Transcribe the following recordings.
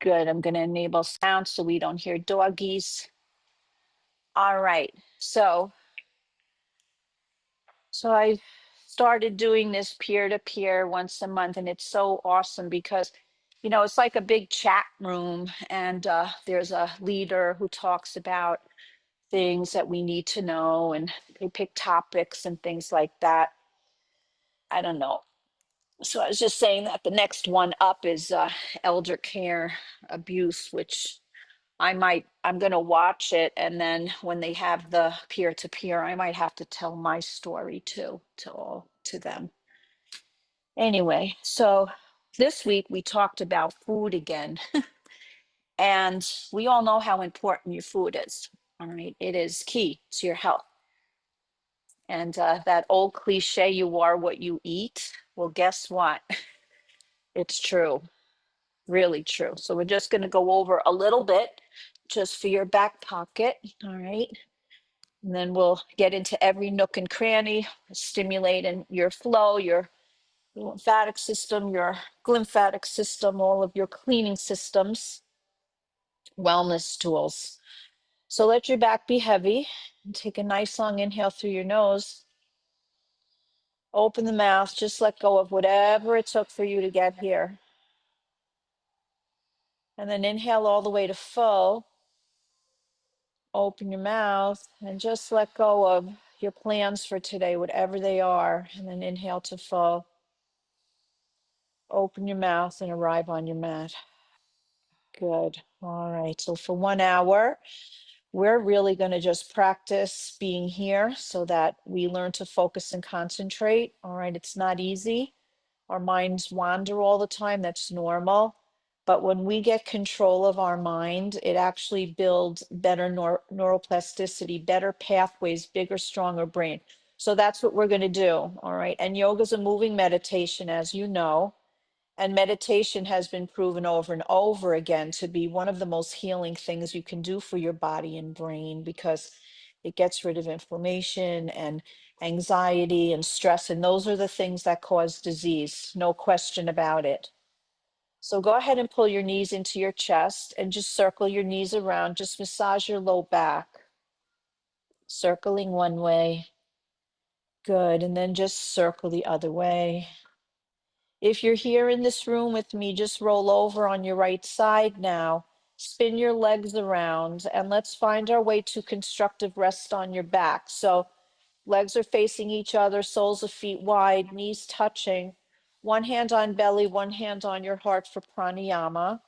Good. I'm going to enable sound so we don't hear doggies. All right. So I started doing this peer to peer once a month, and it's so awesome because, it's like a big chat room, and there's a leader who talks about things that we need to know, and they pick topics and things like that. I don't know. So I was just saying that the next one up is elder care abuse, which I'm going to watch it. And then when they have the peer to peer, I might have to tell my story too, to them. Anyway, so this week we talked about food again. And we all know how important your food is. All right. It is key to your health. And that old cliche, you are what you eat. Well, guess what? It's true. Really true. So we're just going to go over a little bit just for your back pocket. All right. And then we'll get into every nook and cranny, stimulating your flow, your lymphatic system, your glymphatic system, all of your cleaning systems, wellness tools. So let your back be heavy and take a nice long inhale through your nose. Open the mouth, just let go of whatever it took for you to get here. And then inhale all the way to full. Open your mouth and just let go of your plans for today, whatever they are. And then inhale to full. Open your mouth and arrive on your mat. Good. All right. So for 1 hour, we're really going to just practice being here so that we learn to focus and concentrate. All right. It's not easy. Our minds wander all the time. That's normal. But when we get control of our mind, it actually builds better neuroplasticity, better pathways, bigger, stronger brain. So that's what we're going to do. All right. And yoga is a moving meditation, as you know. And meditation has been proven over and over again to be one of the most healing things you can do for your body and brain because it gets rid of inflammation and anxiety and stress. And those are the things that cause disease, no question about it. So go ahead and pull your knees into your chest and just circle your knees around. Just massage your low back, circling one way. Good. And then just circle the other way. If you're here in this room with me, just roll over on your right side now. Spin your legs around and let's find our way to constructive rest on your back. So legs are facing each other, soles of feet wide, knees touching. One hand on belly, one hand on your heart for pranayama.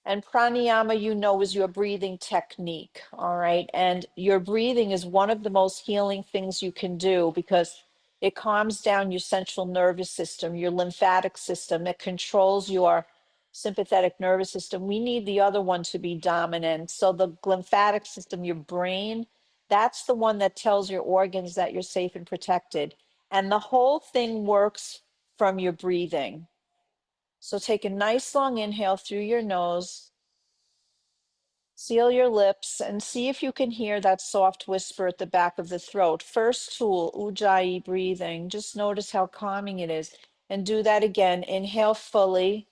And pranayama, is your breathing technique. All right. And your breathing is one of the most healing things you can do because it calms down your central nervous system, your lymphatic system. It controls your sympathetic nervous system. We need the other one to be dominant. So the lymphatic system, your brain, that's the one that tells your organs that you're safe and protected. And the whole thing works from your breathing. So take a nice long inhale through your nose. Seal your lips and see if you can hear that soft whisper at the back of the throat. First tool, Ujjayi breathing. Just notice how calming it is. And do that again. Inhale fully.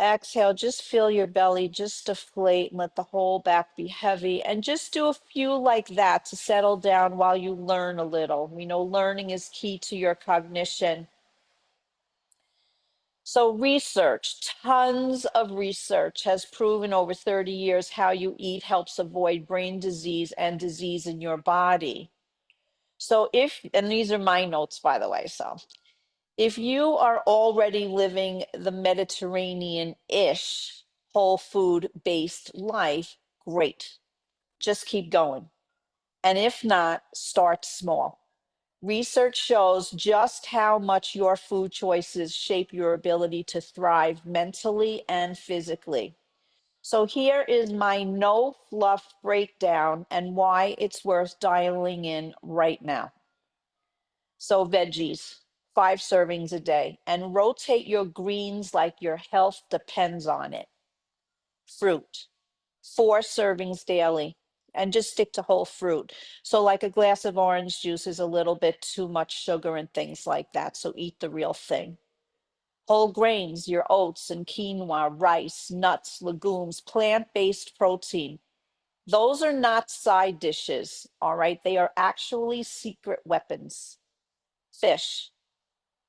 Exhale, just feel your belly just deflate and let the whole back be heavy. And just do a few like that to settle down while you learn a little. We know learning is key to your cognition. So research, tons of research has proven over 30 years how you eat helps avoid brain disease and disease in your body. So and these are my notes, by the way, so if you are already living the Mediterranean-ish whole food based life, great. Just keep going. And if not, start small. Research shows just how much your food choices shape your ability to thrive mentally and physically. So here is my no fluff breakdown and why it's worth dialing in right now. So veggies, 5 servings a day, and rotate your greens like your health depends on it. Fruit, 4 servings daily, and just stick to whole fruit. So like a glass of orange juice is a little bit too much sugar and things like that. So eat the real thing. Whole grains, your oats and quinoa, rice, nuts, legumes, plant-based protein. Those are not side dishes, all right? They are actually secret weapons. Fish,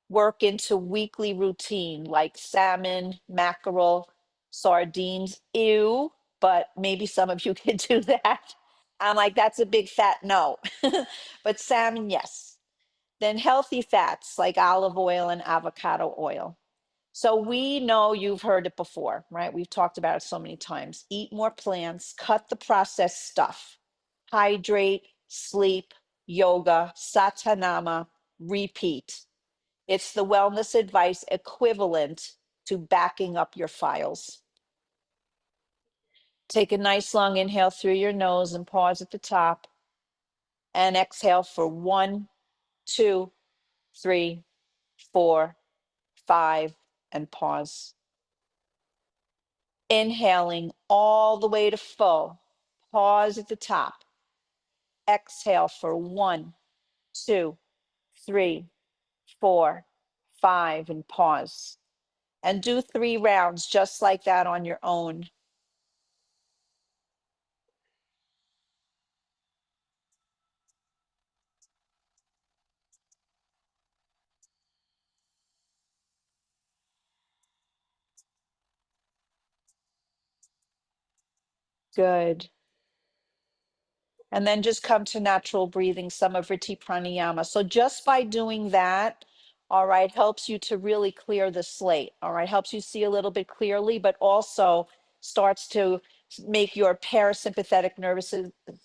work into weekly routine like salmon, mackerel, sardines. Ew, but maybe some of you can do that. I'm like, that's a big fat no. But salmon, yes. Then healthy fats like olive oil and avocado oil. So we know you've heard it before, right? We've talked about it so many times. Eat more plants, cut the processed stuff, hydrate, sleep, yoga, satanama, repeat. It's the wellness advice equivalent to backing up your files. Take a nice long inhale through your nose and pause at the top and exhale for 1, 2, 3, 4, 5, and pause. Inhaling all the way to full. Pause at the top. Exhale for 1, 2, 3, 4, 5, and pause. And do 3 rounds just like that on your own. Good. And then just come to natural breathing, Samavriti Pranayama. So just by doing that, all right, helps you to really clear the slate, all right, helps you see a little bit clearly, but also starts to make your parasympathetic nervous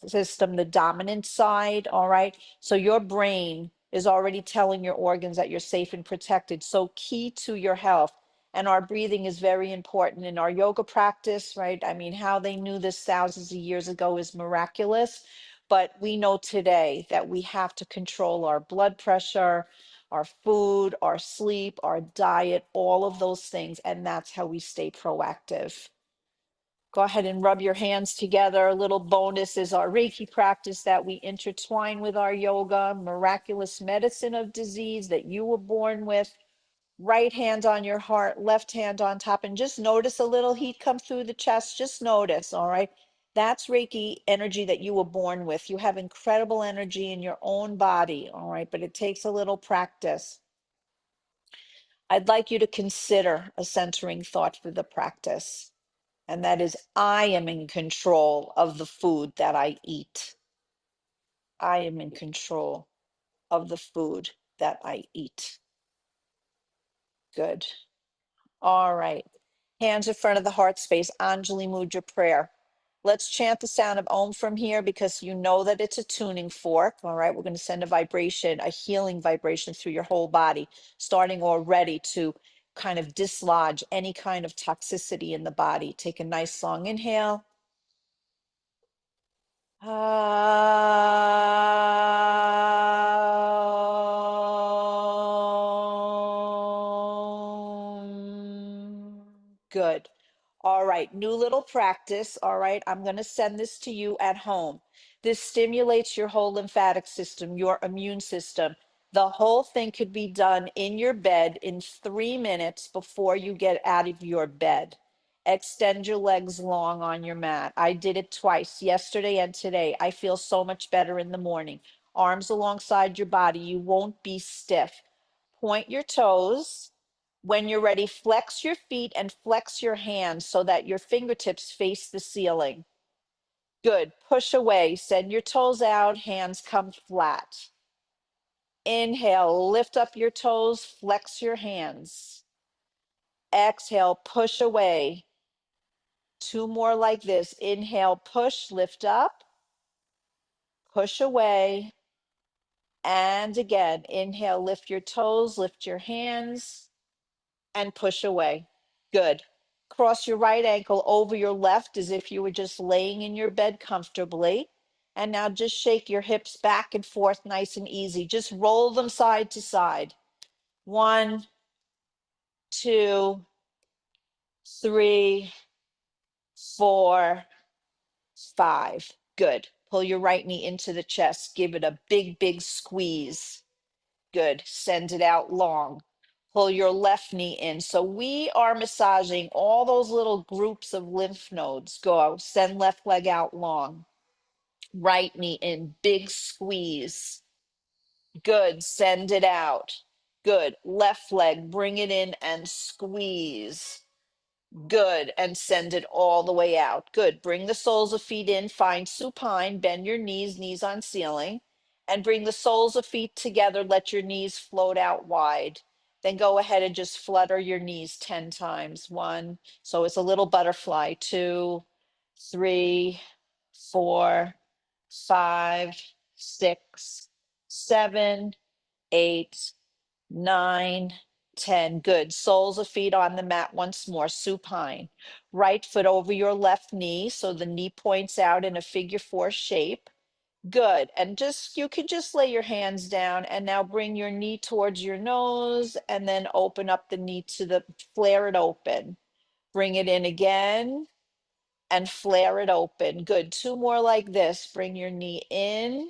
system the dominant side, all right? So your brain is already telling your organs that you're safe and protected. So key to your health. And our breathing is very important in our yoga practice, right? I mean, how they knew this thousands of years ago is miraculous. But we know today that we have to control our blood pressure, our food, our sleep, our diet, all of those things. And that's how we stay proactive. Go ahead and rub your hands together. A little bonus is our Reiki practice that we intertwine with our yoga, miraculous medicine of disease that you were born with. Right hand on your heart, left hand on top, and just notice a little heat come through the chest. Just notice, all right? That's Reiki energy that you were born with. You have incredible energy in your own body, all right? But it takes a little practice. I'd like you to consider a centering thought for the practice, and that is I am in control of the food that I eat. I am in control of the food that I eat. Good. All right. Hands in front of the heart space. Anjali Mudra prayer. Let's chant the sound of Om from here because you know that it's a tuning fork. All right. We're going to send a vibration, a healing vibration through your whole body, starting already to kind of dislodge any kind of toxicity in the body. Take a nice long inhale. Good. All right, new little practice. All right, I'm going to send this to you at home. This stimulates your whole lymphatic system, your immune system. The whole thing could be done in your bed in 3 minutes before you get out of your bed. Extend your legs long on your mat. I did it twice, yesterday and today. I feel so much better in the morning. Arms alongside your body. You won't be stiff. Point your toes. When you're ready, flex your feet and flex your hands so that your fingertips face the ceiling. Good. Push away. Send your toes out. Hands come flat. Inhale, lift up your toes, flex your hands. Exhale, push away. 2 more like this. Inhale, push, lift up, push away. And again, inhale, lift your toes, lift your hands, and push away. Good. Cross your right ankle over your left as if you were just laying in your bed comfortably. And now just shake your hips back and forth nice and easy. Just roll them side to side. 1, 2, 3, 4, 5. Good. Pull your right knee into the chest. Give it a big, big squeeze. Good. Send it out long. Pull your left knee in. So we are massaging all those little groups of lymph nodes. Go, send left leg out long. Right knee in, big squeeze. Good, send it out. Good, left leg, bring it in and squeeze. Good, and send it all the way out. Good, bring the soles of feet in, find supine, bend your knees, knees on ceiling, and bring the soles of feet together, let your knees float out wide. Then go ahead and just flutter your knees 10 times. 1, so it's a little butterfly. 2, 3, 4, 5, 6, 7, 8, 9, 10. Good. Soles of feet on the mat once more. Supine. Right foot over your left knee so the knee points out in a figure 4 shape. Good. And just, you can just lay your hands down and now bring your knee towards your nose and then open up the knee to the, flare it open. Bring it in again and flare it open. Good. 2 more like this. Bring your knee in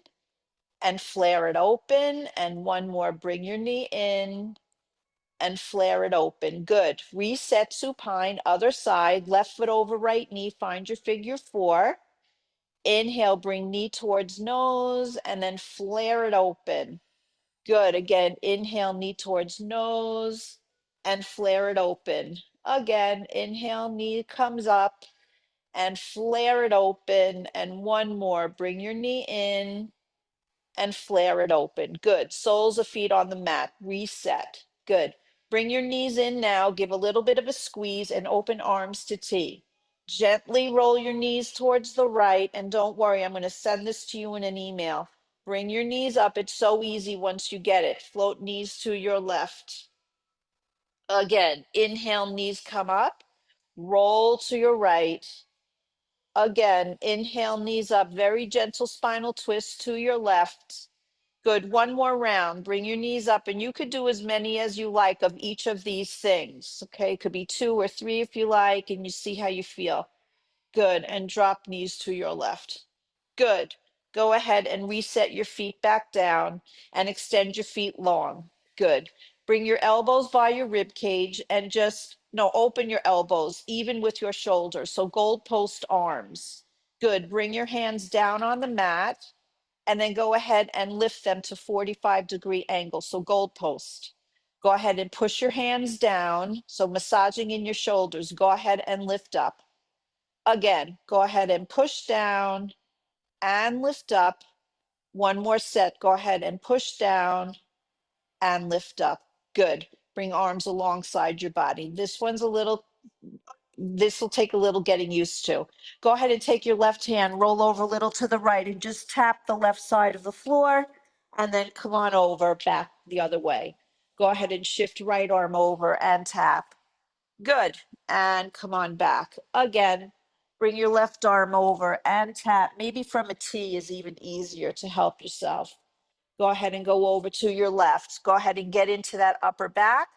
and flare it open. And 1 more. Bring your knee in and flare it open. Good. Reset supine, other side, left foot over right knee. Find your figure 4. Inhale, bring knee towards nose and then flare it open. Good. Again, inhale, knee towards nose and flare it open. Again, inhale, knee comes up and flare it open. And 1 more. Bring your knee in and flare it open. Good. Soles of feet on the mat. Reset. Good. Bring your knees in now. Give a little bit of a squeeze and open arms to T. Gently roll your knees towards the right. And don't worry, I'm going to send this to you in an email. Bring your knees up. It's so easy once you get it. Float knees to your left. Again, inhale, knees come up. Roll to your right. Again, inhale, knees up. Very gentle spinal twist to your left. Good. 1 more round. Bring your knees up, and you could do as many as you like of each of these things. Okay. It could be 2 or 3 if you like, and you see how you feel. Good. And drop knees to your left. Good. Go ahead and reset your feet back down and extend your feet long. Good. Bring your elbows by your rib cage and just, no, open your elbows even with your shoulders. So goalpost arms. Good. Bring your hands down on the mat and then go ahead and lift them to 45-degree angle. So goalpost. Go ahead and push your hands down. So massaging in your shoulders. Go ahead and lift up. Again, go ahead and push down and lift up. 1 more set. Go ahead and push down and lift up. Good. Bring arms alongside your body. This one's a little, this will take a little getting used to. Go ahead and take your left hand, roll over a little to the right and just tap the left side of the floor and then come on over back the other way. Go ahead and shift right arm over and tap. Good. And come on back. Again, bring your left arm over and tap. Maybe from a T is even easier to help yourself. Go ahead and go over to your left. Go ahead and get into that upper back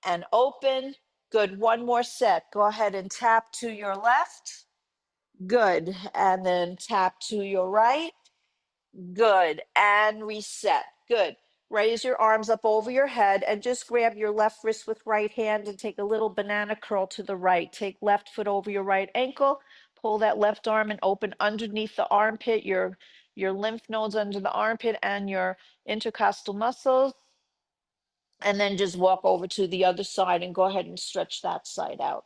and open. Good. 1 more set. Go ahead and tap to your left. Good. And then tap to your right. Good. And reset. Good. Raise your arms up over your head and just grab your left wrist with right hand and take a little banana curl to the right. Take left foot over your right ankle. Pull that left arm and open underneath the armpit, your lymph nodes under the armpit and your intercostal muscles. And then just walk over to the other side and go ahead and stretch that side out.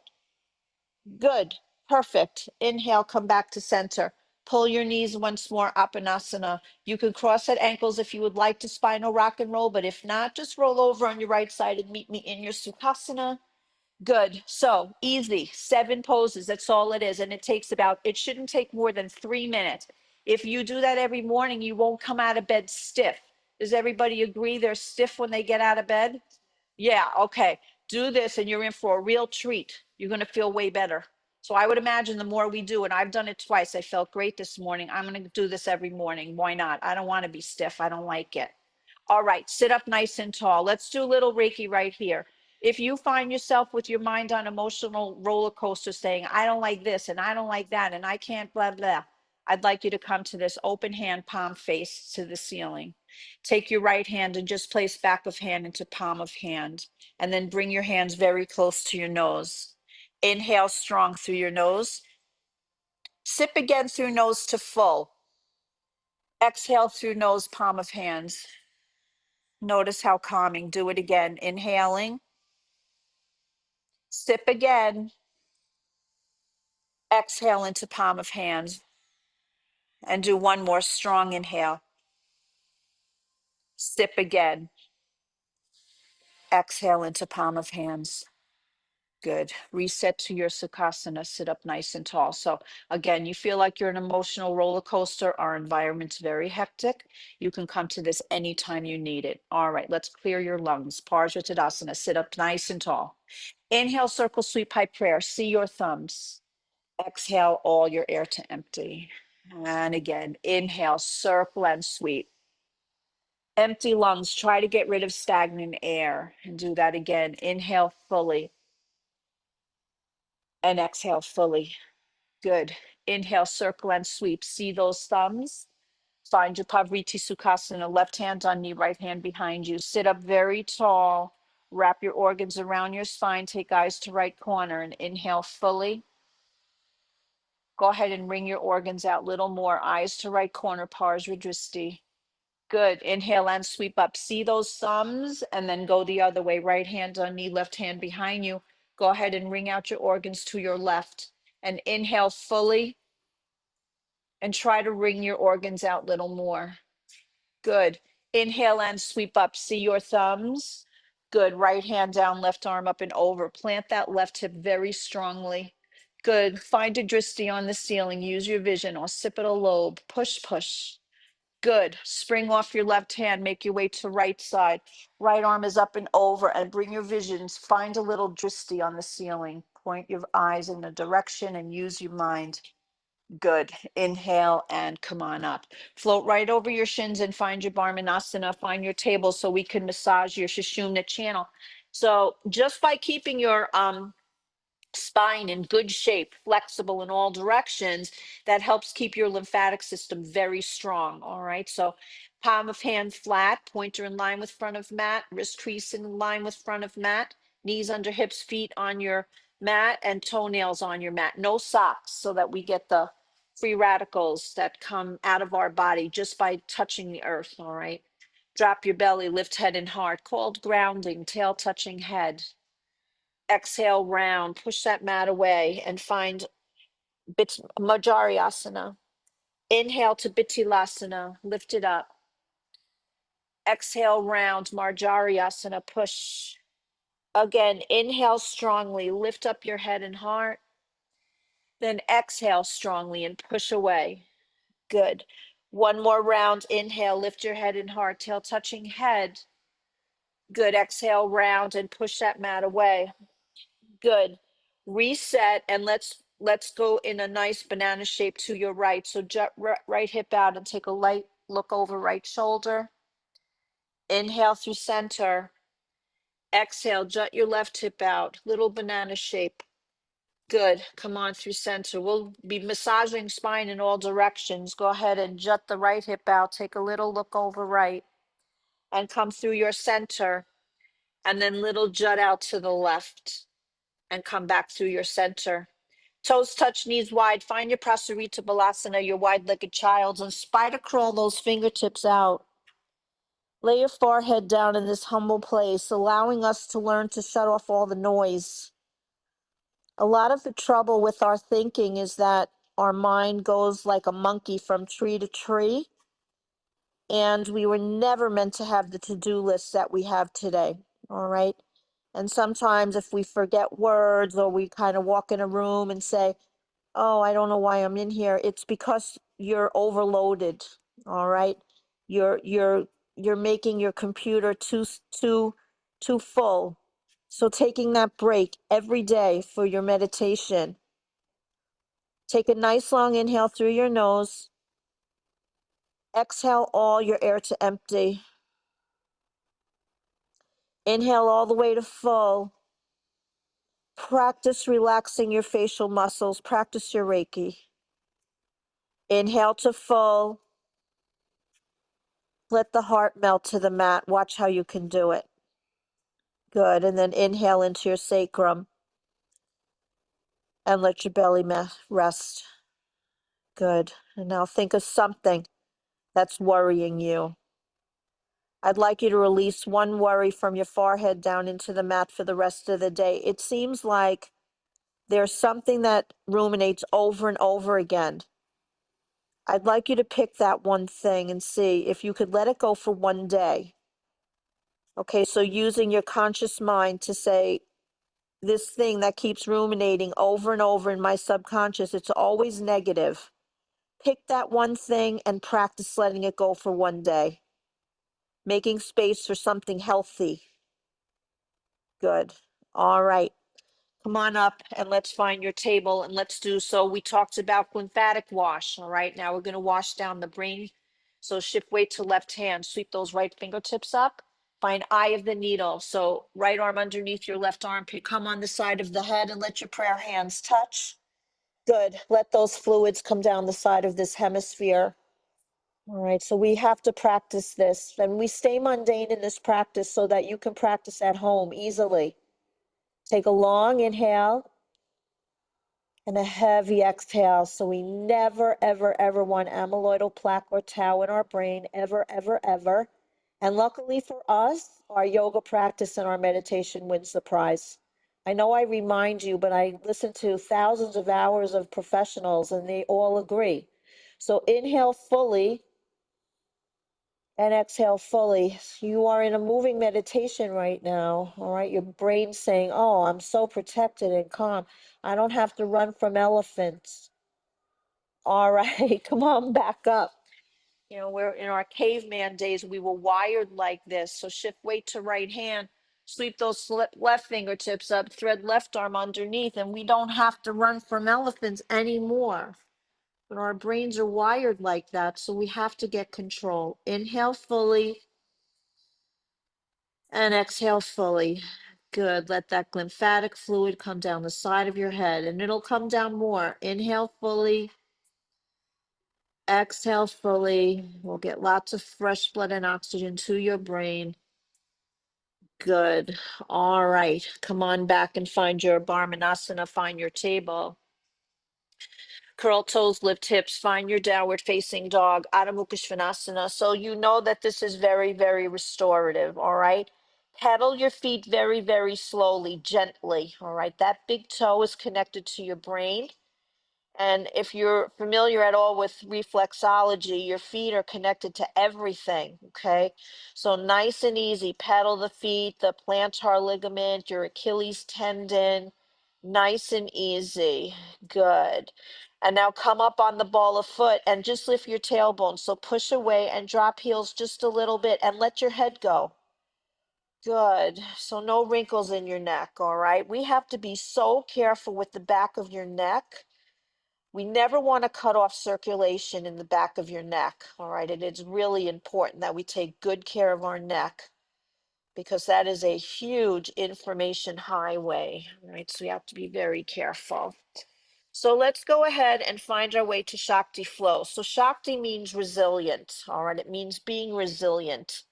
Good. Perfect. Inhale, come back to center. Pull your knees once more, Apanasana. You can cross at ankles if you would like to spinal rock and roll, but if not, just roll over on your right side and meet me in your Sukhasana. Good. So easy. 7 poses. That's all it is. And it takes about, it shouldn't take more than 3 minutes. If you do that every morning, you won't come out of bed stiff. Does everybody agree they're stiff when they get out of bed? Yeah, okay. Do this and you're in for a real treat. You're going to feel way better. So I would imagine the more we do, and I've done it twice, I felt great this morning. I'm going to do this every morning. Why not? I don't want to be stiff. I don't like it. All right, sit up nice and tall. Let's do a little Reiki right here. If you find yourself with your mind on emotional roller coaster saying, I don't like this and I don't like that and I can't blah, blah, I'd like you to come to this open hand, palm face to the ceiling. Take your right hand and just place back of hand into palm of hand. And then bring your hands very close to your nose. Inhale strong through your nose. Sip again through nose to full. Exhale through nose, palm of hands. Notice how calming. Do it again. Inhaling. Sip again. Exhale into palm of hands. And do one more strong inhale. Sip again. Exhale into palm of hands. Good. Reset to your Sukhasana. Sit up nice and tall. So again, you feel like you're an emotional roller coaster. Our environment's very hectic. You can come to this anytime you need it. All right, let's clear your lungs. Parshvattanasana. Sit up nice and tall. Inhale, circle, sweep, high prayer. See your thumbs. Exhale all your air to empty. And again, inhale, circle and sweep. Empty lungs. Try to get rid of stagnant air. And do that again. Inhale fully. And exhale fully. Good. Inhale, circle and sweep. See those thumbs? Find your Pavriti Sukhasana, left hand on knee, right hand behind you. Sit up very tall. Wrap your organs around your spine. Take eyes to right corner and inhale fully. Go ahead and wring your organs out a little more. Eyes to right corner, Parsvadristi. Good. Inhale and sweep up. See those thumbs and then go the other way. Right hand on knee, left hand behind you. Go ahead and wring out your organs to your left and inhale fully. And try to wring your organs out a little more. Good. Inhale and sweep up. See your thumbs. Good. Right hand down, left arm up and over. Plant that left hip very strongly. Good. Find a dristi on the ceiling. Use your vision. Occipital lobe. Push, push. Good. Spring off your left hand. Make your way to right side. Right arm is up and over. And bring your visions. Find a little dristi on the ceiling. Point your eyes in a direction and use your mind. Good. Inhale and come on up. Float right over your shins and find your Barmanasana. Find your table so we can massage your Sushumna channel. So just by keeping your spine in good shape, flexible in all directions, that helps keep your lymphatic system very strong. All right. So palm of hand flat, pointer in line with front of mat, wrist crease in line with front of mat, knees under hips, feet on your mat, and toenails on your mat. No socks so that we get the free radicals that come out of our body just by touching the earth. All right. Drop your belly, lift head and heart, called grounding, tail touching head. Exhale, round, push that mat away and find Majariasana. Inhale to Bittilasana, lift it up. Exhale, round, Marjariasana, push. Again, inhale strongly, lift up your head and heart. Then exhale strongly and push away. Good. One more round, inhale, lift your head and heart, tail touching head. Good, exhale, round and push that mat away. Good. Reset and let's go in a nice banana shape to your right. So right hip out and take a light look over right shoulder. Inhale through center. Exhale, jut your left hip out, little banana shape. Good. Come on through center. We'll be massaging spine in all directions. Go ahead and jut the right hip out. Take a little look over right and come through your center. And then little jut out to the left and come back through your center. Toes touch, knees wide. Find your Prasarita Balasana, your wide-legged child, and spider crawl those fingertips out. Lay your forehead down in this humble place, allowing us to learn to shut off all the noise. A lot of the trouble with our thinking is that our mind goes like a monkey from tree to tree, and we were never meant to have the to-do list that we have today, all right? And sometimes if we forget words or we kind of walk in a room and say, oh, I don't know why I'm in here, it's because you're overloaded, all right? You're making your computer too full. So taking that break every day for your meditation. Take a nice long inhale through your nose. Exhale all your air to empty. Inhale all the way to full. Practice relaxing your facial muscles. Practice your Reiki. Inhale to full. Let the heart melt to the mat. Watch how you can do it. Good. And then inhale into your sacrum and let your belly rest. Good. And now think of something that's worrying you. I'd like you to release one worry from your forehead down into the mat for the rest of the day. It seems like there's something that ruminates over and over again. I'd like you to pick that one thing and see if you could let it go for one day. Okay, so using your conscious mind to say, this thing that keeps ruminating over and over in my subconscious, it's always negative. Pick that one thing and practice letting it go for one day. Making space for something healthy. Good. All right. Come on up and let's find your table and let's do so. We talked about lymphatic wash. All right. Now we're going to wash down the brain. So shift weight to left hand. Sweep those right fingertips up. Find eye of the needle. So right arm underneath your left armpit. Come on the side of the head and let your prayer hands touch. Good. Let those fluids come down the side of this hemisphere. All right, so we have to practice this. And we stay mundane in this practice so that you can practice at home easily. Take a long inhale and a heavy exhale. So we never, ever, ever want amyloidal plaque or tau in our brain, ever, ever, ever. And luckily for us, our yoga practice and our meditation wins the prize. I know I remind you, but I listen to thousands of hours of professionals and they all agree. So inhale fully and exhale fully. You are in a moving meditation right now. All right. Your brain's saying, oh, I'm so protected and calm. I don't have to run from elephants. All right. Come on back up. You know, we're in our caveman days, we were wired like this. So shift weight to right hand, sweep those left fingertips up, thread left arm underneath, and we don't have to run from elephants anymore. But our brains are wired like that. So we have to get control. Inhale fully. And exhale fully. Good. Let that lymphatic fluid come down the side of your head and it'll come down more. Inhale fully. Exhale fully. We'll get lots of fresh blood and oxygen to your brain. Good. All right. Come on back and find your Brahmanasana. Find your table. Curl toes, lift hips, find your downward facing dog, Adho Mukha Svanasana. So you know that this is very, very restorative, all right? Pedal your feet very, very slowly, gently, all right? That big toe is connected to your brain. And if you're familiar at all with reflexology, your feet are connected to everything, okay? So nice and easy, pedal the feet, the plantar ligament, your Achilles tendon, nice and easy. Good. And now come up on the ball of foot and just lift your tailbone. So push away and drop heels just a little bit and let your head go. Good. So no wrinkles in your neck, all right? We have to be so careful with the back of your neck. We never want to cut off circulation in the back of your neck, all right? It is really important that we take good care of our neck because that is a huge information highway, right? So we have to be very careful. So let's go ahead and find our way to Shakti flow. So Shakti means resilient, all right? It means being resilient.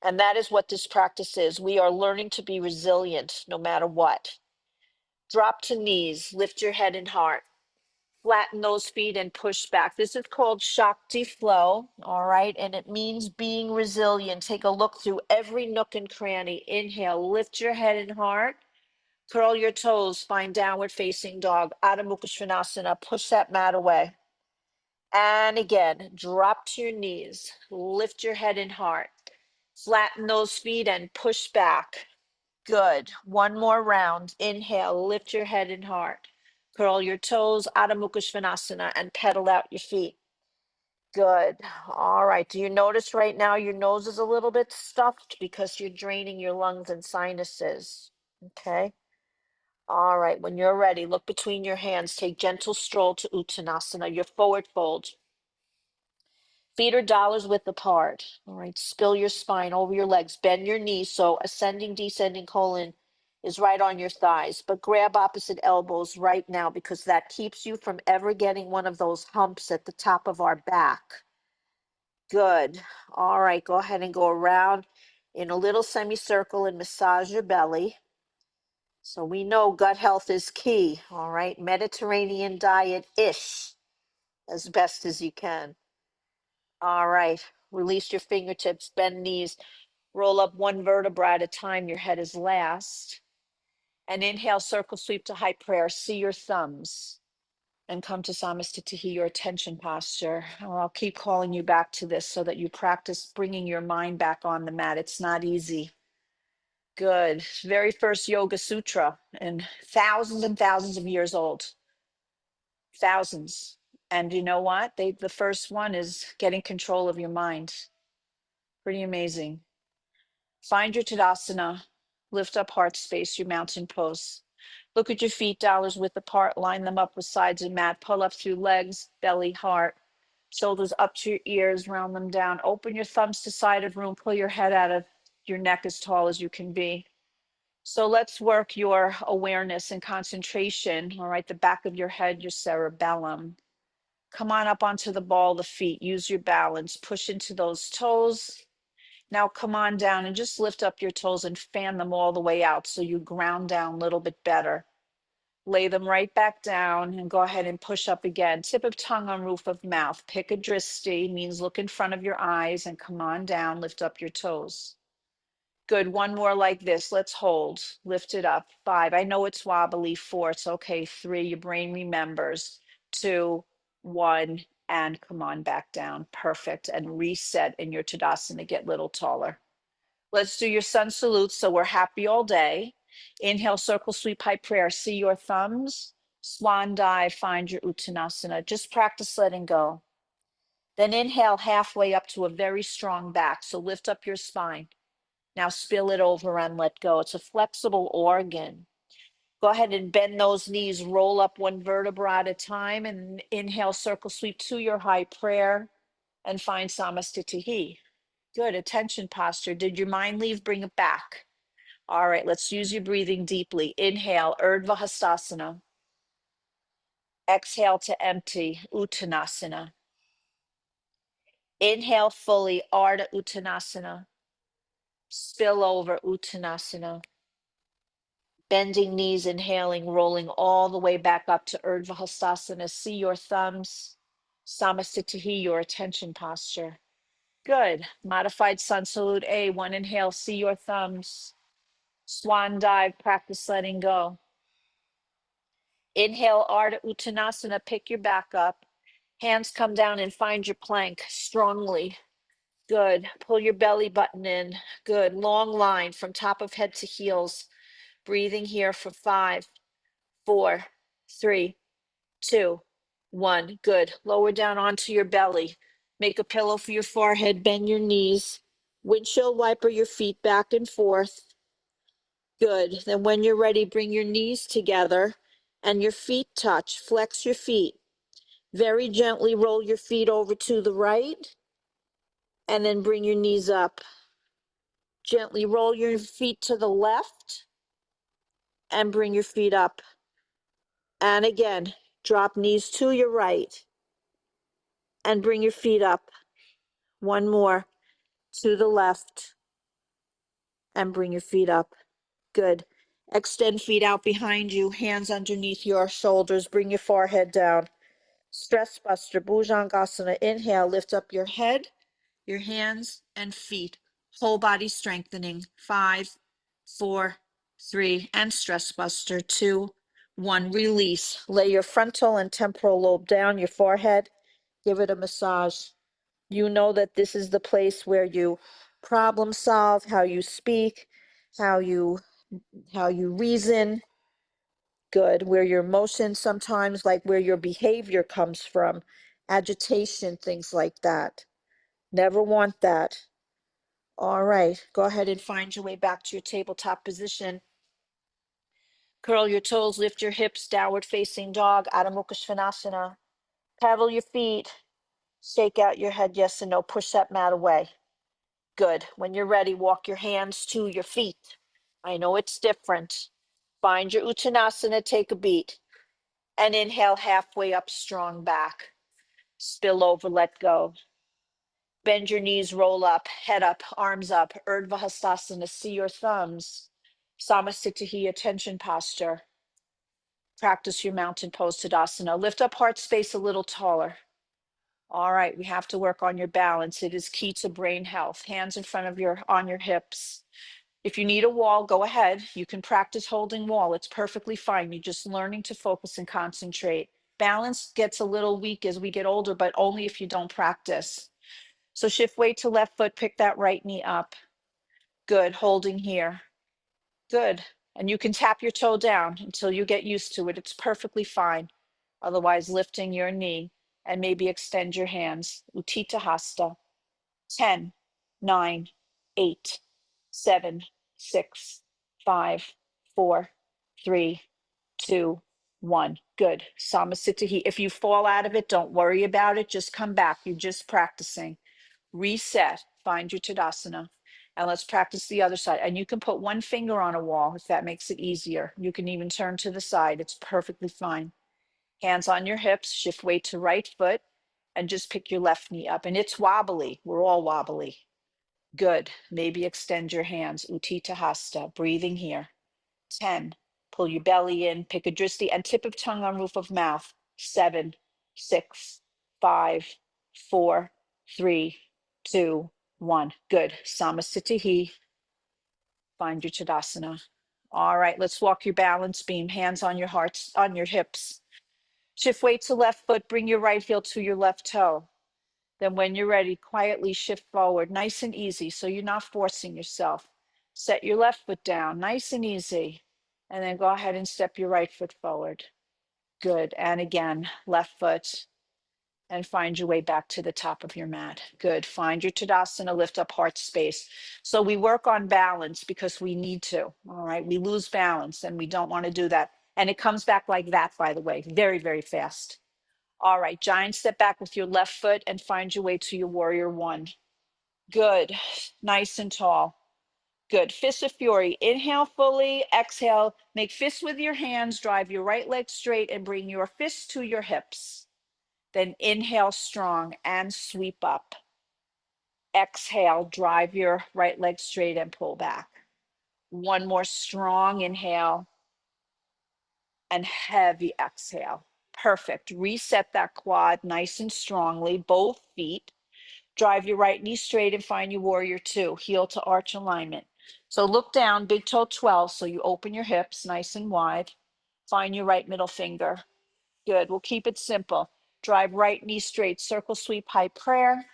And that is what this practice is. We are learning to be resilient no matter what. Drop to knees, lift your head and heart. Flatten those feet and push back. This is called Shakti flow, all right? And it means being resilient. Take a look through every nook and cranny. Inhale, lift your head and heart. Curl your toes, find downward facing dog. Adho Mukha Svanasana, push that mat away. And again, drop to your knees. Lift your head and heart. Flatten those feet and push back. Good. One more round. Inhale, lift your head and heart. Curl your toes, Adho Mukha Svanasana, and pedal out your feet. Good. All right. Do you notice right now your nose is a little bit stuffed because you're draining your lungs and sinuses? Okay. All right. When you're ready, look between your hands. Take gentle stroll to Uttanasana, your forward fold. Feet are dollars width apart. All right. Spill your spine over your legs. Bend your knees. So ascending, descending colon is right on your thighs. But grab opposite elbows right now because that keeps you from ever getting one of those humps at the top of our back. Good. All right, go ahead and go around in a little semicircle and massage your belly. So we know gut health is key. All right, Mediterranean diet-ish as best as you can. All right, release your fingertips, bend knees, roll up one vertebra at a time. Your head is last. And inhale, circle sweep to high prayer. See your thumbs and come to Samastitihi, your attention posture. Oh, I'll keep calling you back to this so that you practice bringing your mind back on the mat. It's not easy. Good. Very first Yoga Sutra and thousands of years old. Thousands. And you know what? The first one is getting control of your mind. Pretty amazing. Find your Tadasana. Lift up heart space, your mountain pose. Look at your feet, dollars width apart. Line them up with sides of mat. Pull up through legs, belly, heart. Shoulders up to your ears, round them down. Open your thumbs to side of room. Pull your head out of your neck as tall as you can be. So let's work your awareness and concentration. All right, the back of your head, your cerebellum. Come on up onto the ball of the feet. Use your balance. Push into those toes. Now come on down and just lift up your toes and fan them all the way out so you ground down a little bit better. Lay them right back down and go ahead and push up again. Tip of tongue on roof of mouth. Pick a dristi, means look in front of your eyes and come on down, lift up your toes. Good, one more like this. Let's hold, lift it up. 5, I know it's wobbly. 4, it's okay. 3, your brain remembers. 2, 1, and come on back down. Perfect, and reset in your Tadasana, get a little taller. Let's do your sun salute so we're happy all day. Inhale, circle, sweep, high prayer. See your thumbs. Swan dive, find your Uttanasana. Just practice letting go. Then inhale halfway up to a very strong back. So lift up your spine. Now spill it over and let go. It's a flexible organ. Go ahead and bend those knees. Roll up one vertebra at a time. And inhale, circle, sweep to your high prayer. And find Samastitihi. Good, attention posture. Did your mind leave? Bring it back. All right, let's use your breathing deeply. Inhale, Urdhva Hastasana. Exhale to empty, Uttanasana. Inhale fully, Ardha Uttanasana. Spill over, Uttanasana. Bending knees, inhaling, rolling all the way back up to Urdhva Hastasana. See your thumbs. Samastitihi, your attention posture. Good. Modified sun salute A. One inhale, see your thumbs. Swan dive, practice letting go. Inhale, Ardha Uttanasana, pick your back up. Hands come down and find your plank strongly. Good. Pull your belly button in. Good. Long line from top of head to heels. Breathing here for 5, 4, 3, 2, 1. Good. Lower down onto your belly. Make a pillow for your forehead. Bend your knees. Windshield wiper your feet back and forth. Good. Then when you're ready, bring your knees together and your feet touch. Flex your feet. Very gently roll your feet over to the right and then bring your knees up. Gently roll your feet to the left and bring your feet up. And again, drop knees to your right and bring your feet up. One more to the left and bring your feet up. Good. Extend feet out behind you, hands underneath your shoulders. Bring your forehead down. Stress buster, Bhujangasana. Inhale, lift up your head, your hands and feet. Whole body strengthening. 5, 4, 3, and stress buster. 2, 1. Release. Lay your frontal and temporal lobe down, your forehead. Give it a massage. You know that this is the place where you problem solve, how you speak, how you reason. Good. Where your emotions sometimes, like where your behavior comes from, agitation, things like that. Never want that. All right. Go ahead and find your way back to your tabletop position. Curl your toes, lift your hips, downward facing dog, Adho Mukha Svanasana. Paddle your feet, shake out your head, yes and no. Push that mat away. Good. When you're ready, walk your hands to your feet. I know it's different. Find your Uttanasana, take a beat. And inhale halfway up, strong back. Spill over, let go. Bend your knees, roll up, head up, arms up. Urdhva Hastasana, see your thumbs. Samasthiti, attention posture. Practice your mountain pose Tadasana. Lift up heart space a little taller. All right, we have to work on your balance. It is key to brain health. Hands in front of on your hips. If you need a wall, go ahead. You can practice holding wall. It's perfectly fine. You're just learning to focus and concentrate. Balance gets a little weak as we get older, but only if you don't practice. So shift weight to left foot, pick that right knee up. Good, holding here. Good. And you can tap your toe down until you get used to it. It's perfectly fine. Otherwise, lifting your knee and maybe extend your hands. Utthita Hasta. 10, 9, 8, 7, 6, 5, 4, 3, 2, 1. Good. Samasthiti. If you fall out of it, don't worry about it. Just come back. You're just practicing. Reset. Find your Tadasana. And let's practice the other side. And you can put one finger on a wall if that makes it easier. You can even turn to the side. It's perfectly fine. Hands on your hips, shift weight to right foot, and just pick your left knee up. And it's wobbly. We're all wobbly. Good. Maybe extend your hands. Utthita Hasta. Breathing here. 10. Pull your belly in. Pick a dristi and tip of tongue on roof of mouth. 7, 6, 5, 4, 3, 2, 1. Good. Samasthiti. Find your Tadasana. All right, let's walk your balance beam. Hands on your hearts, on your hips. Shift weight to left foot. Bring your right heel to your left toe. Then when you're ready, quietly shift forward, nice and easy, so you're not forcing yourself. Set your left foot down, nice and easy. And then go ahead and step your right foot forward. Good. And again, left foot. And find your way back to the top of your mat. Good. Find your Tadasana, lift up heart space. So we work on balance because we need to. All right. We lose balance and we don't want to do that. And it comes back like that, by the way, very, very fast. All right. Giant step back with your left foot and find your way to your warrior one. Good. Nice and tall. Good. Fist of fury. Inhale fully. Exhale. Make fists with your hands. Drive your right leg straight and bring your fists to your hips. Then inhale strong and sweep up. Exhale, drive your right leg straight and pull back. One more strong inhale and heavy exhale. Perfect. Reset that quad nice and strongly, both feet. Drive your right knee straight and find your warrior two, heel to arch alignment. So look down, big toe 12, so you open your hips nice and wide. Find your right middle finger. Good. We'll keep it simple. Drive right knee straight, circle sweep high prayer.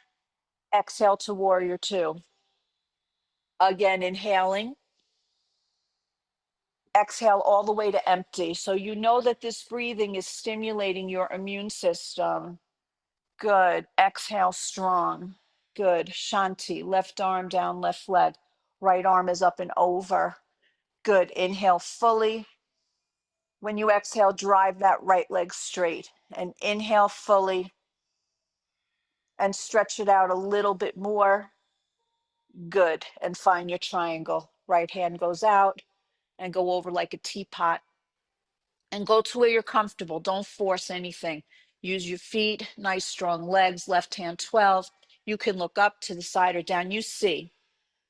Exhale to warrior two. Again, inhaling. Exhale all the way to empty. So you know that this breathing is stimulating your immune system. Good. Exhale strong. Good. Shanti. Left arm down, left leg. Right arm is up and over. Good. Inhale fully. When you exhale, drive that right leg straight. And inhale fully. And stretch it out a little bit more. Good. And find your triangle. Right hand goes out and go over like a teapot. And go to where you're comfortable. Don't force anything. Use your feet, nice strong legs, left hand 12. You can look up to the side or down. You see.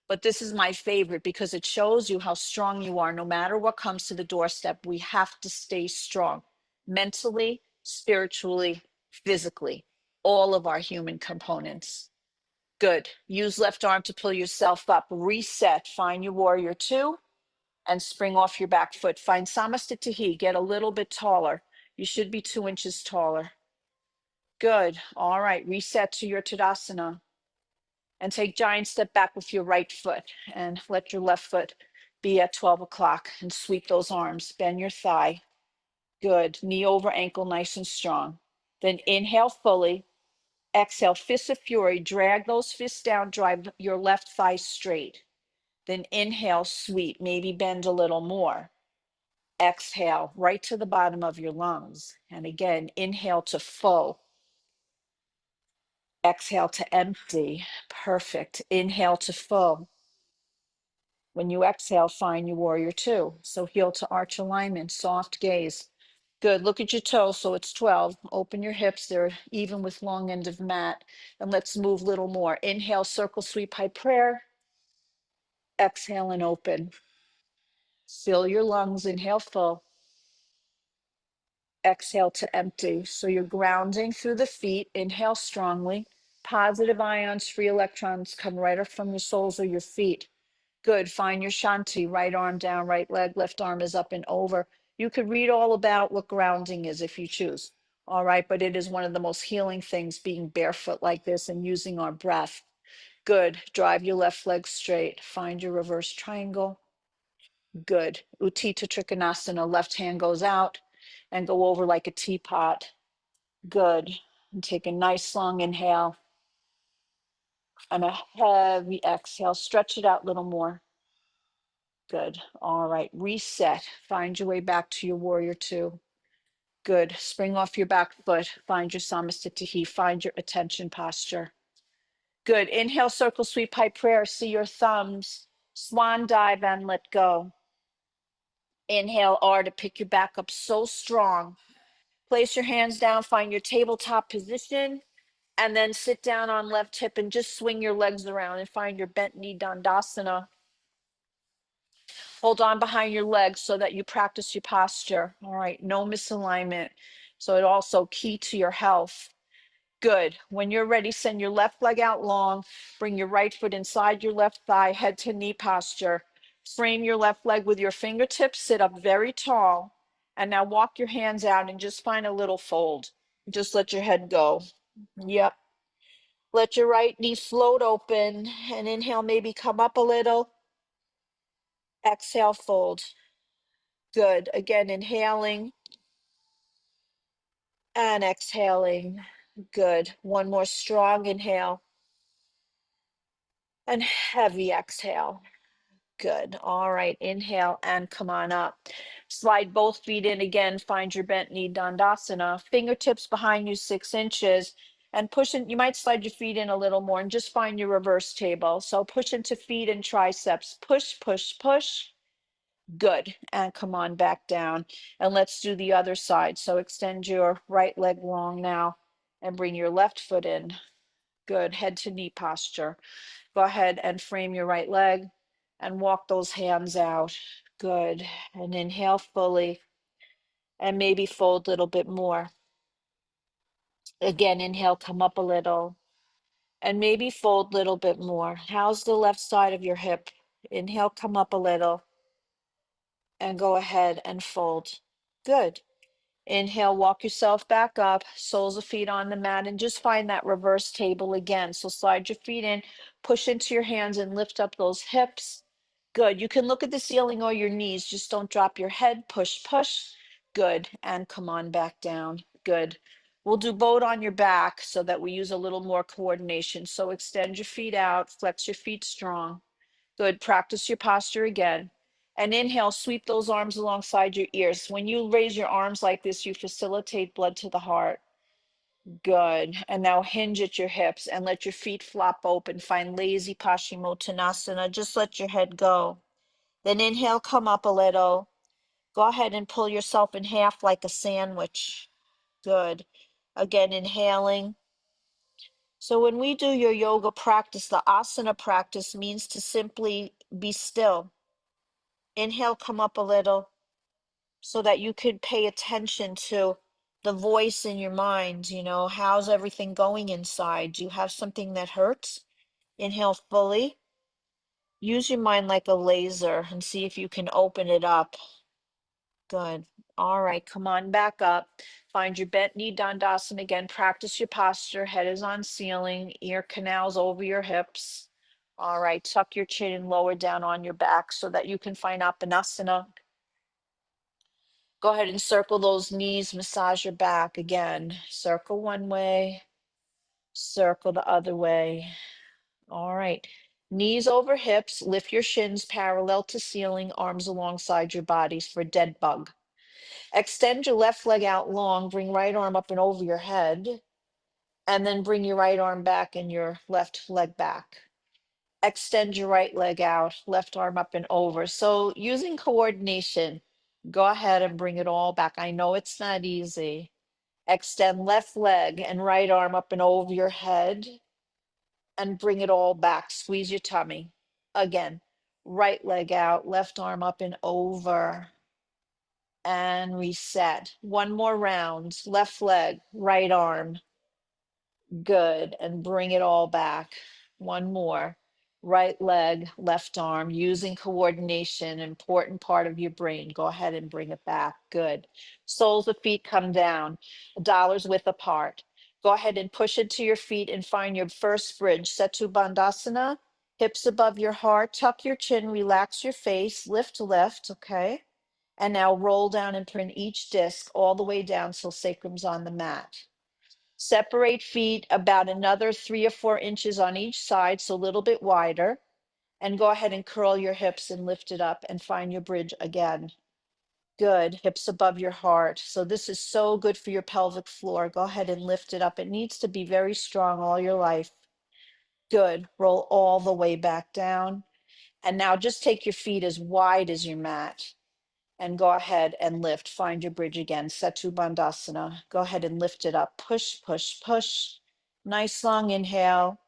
But this is my favorite because it shows you how strong you are. No matter what comes to the doorstep, we have to stay strong mentally, spiritually, physically, all of our human components. Good. Use left arm to pull yourself up. Reset. Find your warrior two and spring off your back foot. Find Samasthiti. Get a little bit taller. You should be 2 inches taller. Good. All right. Reset to your Tadasana. And take giant step back with your right foot and let your left foot be at 12 o'clock and sweep those arms. Bend your thigh. Good. Knee over ankle, nice and strong. Then inhale fully. Exhale, fists of fury. Drag those fists down. Drive your left thigh straight. Then inhale, sweep. Maybe bend a little more. Exhale right to the bottom of your lungs. And again, inhale to full. Exhale to empty. Perfect. Inhale to full. When you exhale, find your warrior two. So heel to arch alignment, soft gaze. Good. Look at your toes. So it's 12. Open your hips. They're even with long end of mat. And let's move a little more. Inhale, circle, sweep, high prayer. Exhale and open. Fill your lungs. Inhale full. Exhale to empty. So you're grounding through the feet. Inhale strongly. Positive ions, free electrons come right up from your soles of your feet. Good. Find your Shanti. Right arm down, right leg, left arm is up and over. You could read all about what grounding is if you choose. All right. But it is one of the most healing things, being barefoot like this and using our breath. Good. Drive your left leg straight. Find your reverse triangle. Good. Utthita Trikonasana. Left hand goes out and go over like a teapot. Good. And take a nice long inhale and a heavy exhale. Stretch it out a little more. Good. All right. Reset. Find your way back to your warrior two. Good. Spring off your back foot. Find your Samasthiti. Find your attention posture. Good. Inhale, circle, sweep, high prayer. See your thumbs. Swan dive and let go. Inhale, R to pick your back up so strong. Place your hands down. Find your tabletop position. And then sit down on left hip and just swing your legs around and find your bent knee Dandasana. Hold on behind your legs so that you practice your posture. All right, no misalignment. So it also key to your health. Good. When you're ready, send your left leg out long. Bring your right foot inside your left thigh, head to knee posture. Frame your left leg with your fingertips. Sit up very tall. And now walk your hands out and just find a little fold. Just let your head go. Yep. Let your right knee float open and inhale, maybe come up a little. Exhale, fold. Good. Again, inhaling and exhaling. Good. One more strong inhale and heavy exhale. Good. All right. Inhale and come on up. Slide both feet in again. Find your bent knee Dandasana. Fingertips behind you 6 inches. And push in, you might slide your feet in a little more and just find your reverse table. So push into feet and triceps. Push, push, push. Good. And come on back down. And let's do the other side. So extend your right leg long now and bring your left foot in. Good. Head to knee posture. Go ahead and frame your right leg and walk those hands out. Good. And inhale fully and maybe fold a little bit more. Again, inhale, come up a little and maybe fold a little bit more. How's the left side of your hip? Inhale, come up a little and go ahead and fold. Good. Inhale, walk yourself back up, soles of feet on the mat, and just find that reverse table again. So slide your feet in, push into your hands, and lift up those hips. Good. You can look at the ceiling or your knees. Just don't drop your head. Push, push. Good. And come on back down. Good. We'll do both on your back so that we use a little more coordination. So extend your feet out, flex your feet strong. Good. Practice your posture again. And inhale, sweep those arms alongside your ears. When you raise your arms like this, you facilitate blood to the heart. Good. And now hinge at your hips and let your feet flop open. Find lazy Paschimottanasana. Just let your head go. Then inhale, come up a little. Go ahead and pull yourself in half like a sandwich. Good. Again, inhaling. So when we do your yoga practice, the asana practice means to simply be still. Inhale, come up a little so that you could pay attention to the voice in your mind. You know, how's everything going inside? Do you have something that hurts? Inhale fully. Use your mind like a laser and see if you can open it up. Good. All right, come on back up. Find your bent knee Dandasana again. Practice your posture. Head is on ceiling, ear canals over your hips. All right, tuck your chin and lower down on your back so that you can find Apanasana. Go ahead and circle those knees, massage your back again. Circle one way, circle the other way. All right. Knees over hips, lift your shins parallel to ceiling, arms alongside your bodies for dead bug. Extend your left leg out long, bring right arm up and over your head, and then bring your right arm back and your left leg back. Extend your right leg out, left arm up and over. So using coordination, Go ahead and bring it all back. I know it's not easy. Extend left leg and right arm up and over your head and bring it all back. Squeeze your tummy. Again, right leg out, left arm up and over and reset. One more round. Left leg, right arm. Good. And bring it all back. One more. Right leg, left arm, using coordination, important part of your brain. Go ahead and bring it back. Good. Soles of feet come down, dollars width apart. Go ahead and push into your feet and find your first bridge. Setu Bandhasana, hips above your heart. Tuck your chin, relax your face, lift left. Okay. And now roll down and turn each disc all the way down so sacrum's on the mat. Separate feet about another 3 or 4 inches on each side, so a little bit wider. And go ahead and curl your hips and lift it up and find your bridge again. Good. Hips above your heart. So this is so good for your pelvic floor. Go ahead and lift it up. It needs to be very strong all your life. Good. Roll all the way back down. And now just take your feet as wide as your mat and go ahead and lift. Find your bridge again. Setu Bandhasana. Go ahead and lift it up. Push, push, push. Nice long inhale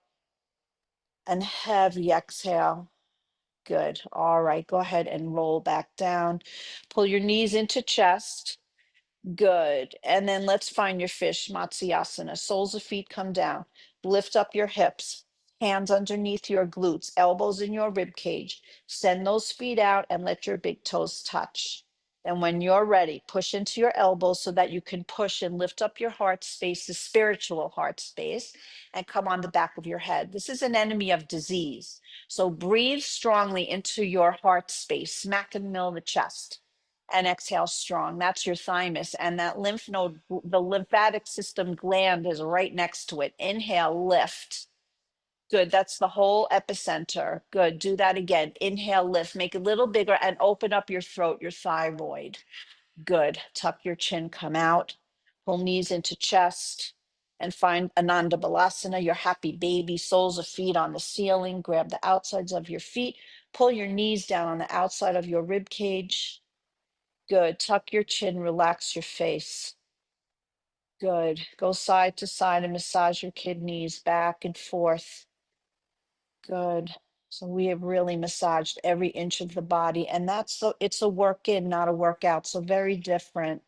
and heavy exhale. Good. All right. Go ahead and roll back down. Pull your knees into chest. Good. And then let's find your fish, Matsyasana. Soles of feet come down. Lift up your hips, hands underneath your glutes, elbows in your rib cage. Send those feet out and let your big toes touch. And when you're ready, push into your elbows so that you can push and lift up your heart space, the spiritual heart space, and come on the back of your head. This is an enemy of disease. So breathe strongly into your heart space, smack in the middle of the chest and exhale strong. That's your thymus. And that lymph node, the lymphatic system gland is right next to it. Inhale, lift. Good. That's the whole epicenter. Good. Do that again. Inhale, lift. Make it a little bigger and open up your throat, your thyroid. Good. Tuck your chin, come out. Pull knees into chest and find Ananda Balasana, your happy baby, soles of feet on the ceiling. Grab the outsides of your feet. Pull your knees down on the outside of your rib cage. Good. Tuck your chin, relax your face. Good. Go side to side and massage your kidneys back and forth. Good. So we have really massaged every inch of the body, and it's a work in, not a workout. So very different.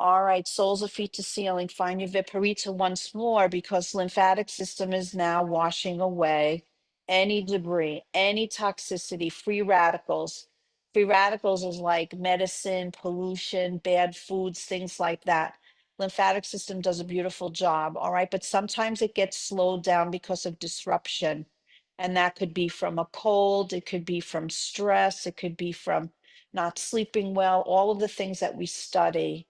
All right, soles of feet to ceiling. Find your Viparita once more because lymphatic system is now washing away any debris, any toxicity, free radicals. Free radicals is like medicine, pollution, bad foods, things like that. Lymphatic system does a beautiful job, all right? But sometimes it gets slowed down because of disruption. And that could be from a cold, it could be from stress, it could be from not sleeping well, all of the things that we study.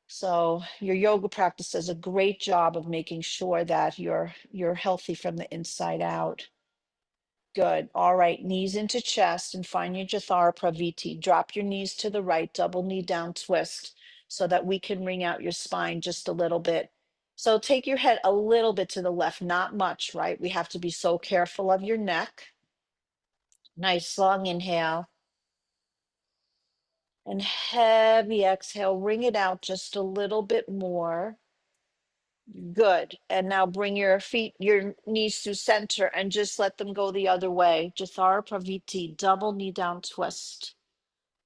So your yoga practice does a great job of making sure that you're healthy from the inside out. Good. All right. Knees into chest and find your Jathara Praviti. Drop your knees to the right, double knee down twist so that we can wring out your spine just a little bit. So take your head a little bit to the left, not much, right? We have to be so careful of your neck. Nice long inhale and heavy exhale. Wring it out just a little bit more. Good. And now bring your feet, your knees to center and just let them go the other way. Jathara Praviti, double knee down twist.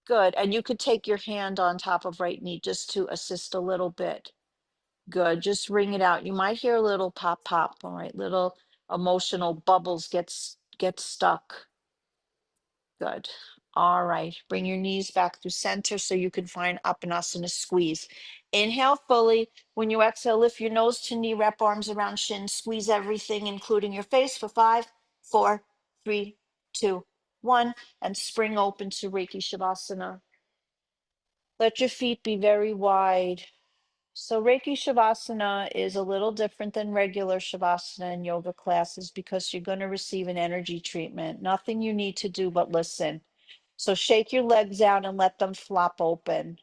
Good. And you could take your hand on top of right knee just to assist a little bit. Good. Just wring it out. You might hear a little pop, pop. All right. Little emotional bubbles get stuck. Good. All right. Bring your knees back through center so you can find Apanasana squeeze. Inhale fully. When you exhale, lift your nose to knee, wrap arms around shin, squeeze everything, including your face for 5, 4, 3, 2, 1, and spring open to Reiki Shavasana. Let your feet be very wide. So Reiki Shavasana is a little different than regular Shavasana in yoga classes because you're going to receive an energy treatment. Nothing you need to do but listen. So shake your legs out and let them flop open.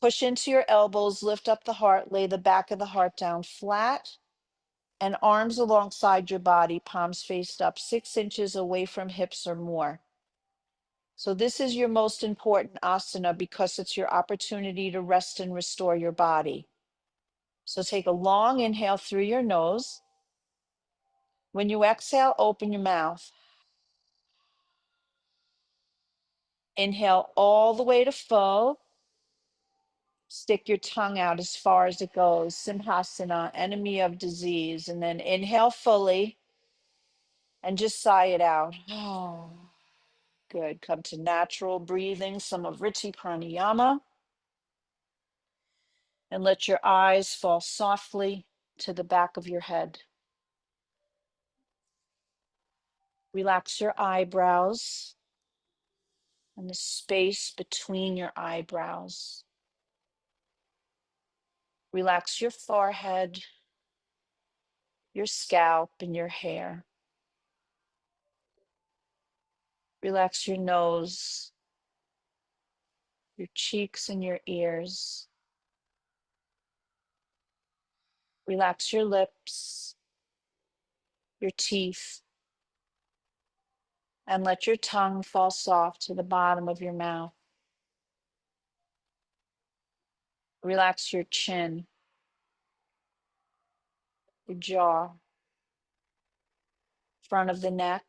Push into your elbows, lift up the heart, lay the back of the heart down flat and arms alongside your body, palms faced up 6 inches away from hips or more. So this is your most important asana because it's your opportunity to rest and restore your body. So take a long inhale through your nose. When you exhale, open your mouth. Inhale all the way to full. Stick your tongue out as far as it goes. Simhasana, enemy of disease. And then inhale fully and just sigh it out. Oh, good. Come to natural breathing, some of Vritti Pranayama. And let your eyes fall softly to the back of your head. Relax your eyebrows and the space between your eyebrows. Relax your forehead, your scalp, and your hair. Relax your nose, your cheeks, and your ears. Relax your lips, your teeth, and let your tongue fall soft to the bottom of your mouth. Relax your chin, your jaw, front of the neck,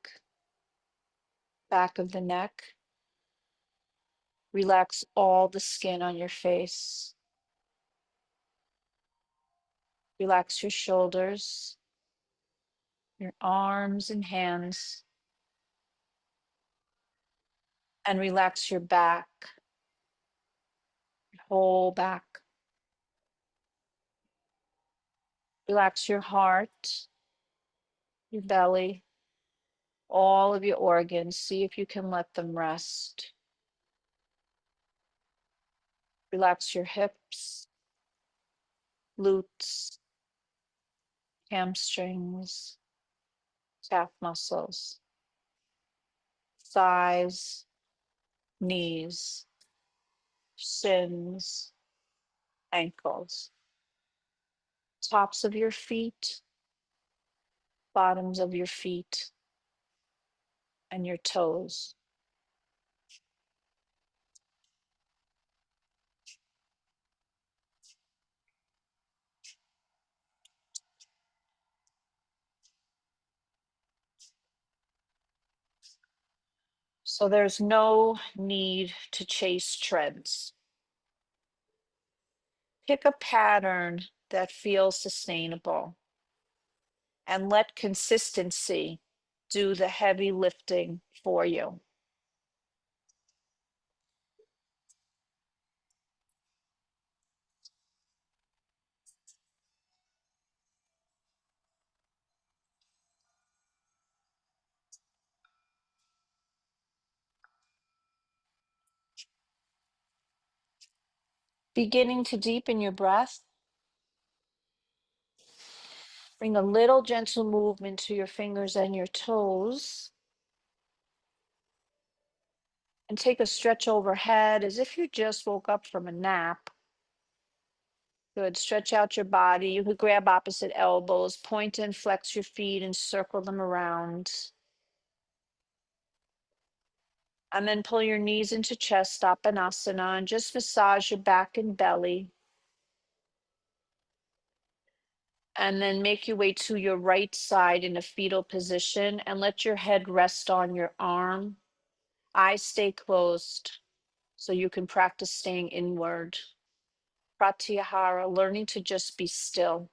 back of the neck. Relax all the skin on your face. Relax your shoulders, your arms and hands, and relax your back, your whole back. Relax your heart, your belly, all of your organs. See if you can let them rest. Relax your hips, glutes, hamstrings, calf muscles, thighs, knees, shins, ankles, tops of your feet, bottoms of your feet, and your toes. So there's no need to chase trends. Pick a pattern that feels sustainable and let consistency do the heavy lifting for you. Beginning to deepen your breath, bring a little gentle movement to your fingers and your toes. And take a stretch overhead as if you just woke up from a nap. Good. Stretch out your body. You could grab opposite elbows, point and flex your feet and circle them around. And then pull your knees into chest, Apanasana, and just massage your back and belly. And then make your way to your right side in a fetal position and let your head rest on your arm. Eyes stay closed so you can practice staying inward. Pratyahara, learning to just be still.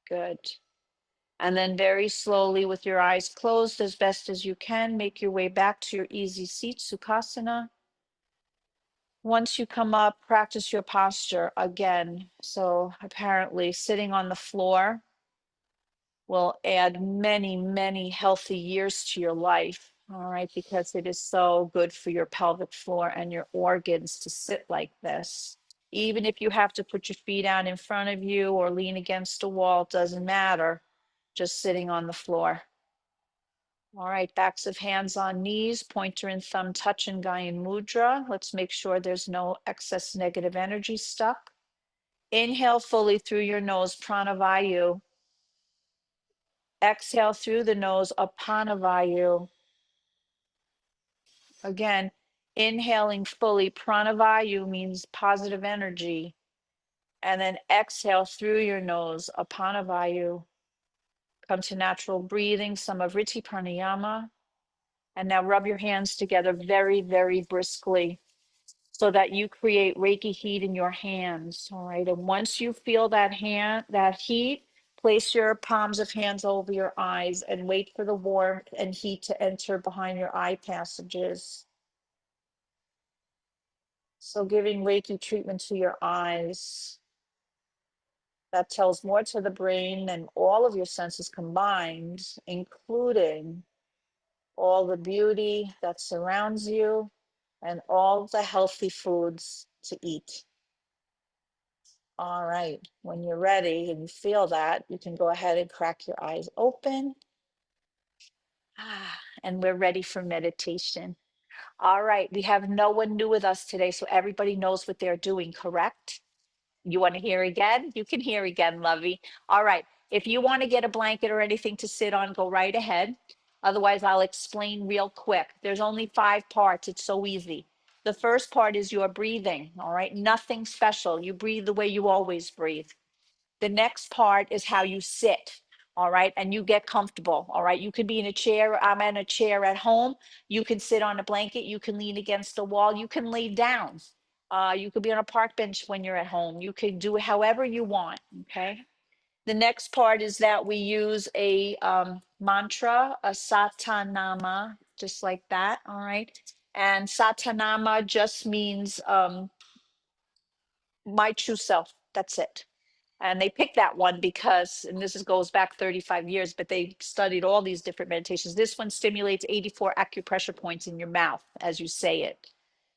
Good. And then very slowly with your eyes closed as best as you can, make your way back to your easy seat, Sukhasana. Once you come up, practice your posture again. So apparently sitting on the floor will add many, many healthy years to your life. All right, because it is so good for your pelvic floor and your organs to sit like this. Even if you have to put your feet out in front of you or lean against a wall, it doesn't matter. Just sitting on the floor. All right, backs of hands on knees, pointer and thumb touch in Gyan Mudra. Let's make sure there's no excess negative energy stuck. Inhale fully through your nose, pranavayu. Exhale through the nose, Apanavayu. Again, inhaling fully, Pranavayu means positive energy. And then exhale through your nose, Apanavayu. Come to natural breathing, Samavriti Pranayama. And now rub your hands together very, very briskly so that you create Reiki heat in your hands. All right. And once you feel that heat, place your palms of hands over your eyes and wait for the warmth and heat to enter behind your eye passages. So giving Reiki treatment to your eyes. That tells more to the brain than all of your senses combined, including all the beauty that surrounds you and all the healthy foods to eat. All right, when you're ready and you feel that, you can go ahead and crack your eyes open. And we're ready for meditation. All right, we have no one new with us today, so everybody knows what they're doing, correct? You want to hear again? You can hear again, Lovey. All right. If you want to get a blanket or anything to sit on, go right ahead. Otherwise, I'll explain real quick. There's only 5 parts. It's so easy. The first part is your breathing. All right. Nothing special. You breathe the way you always breathe. The next part is how you sit. All right. And you get comfortable. All right. You could be in a chair. I'm in a chair at home. You can sit on a blanket. You can lean against the wall. You can lay down. You could be on a park bench when you're at home. You can do it however you want. Okay. The next part is that we use a mantra, a satanama, just like that. All right. And satanama just means my true self. That's it. And they picked that one because, and goes back 35 years, but they studied all these different meditations. This one stimulates 84 acupressure points in your mouth as you say it.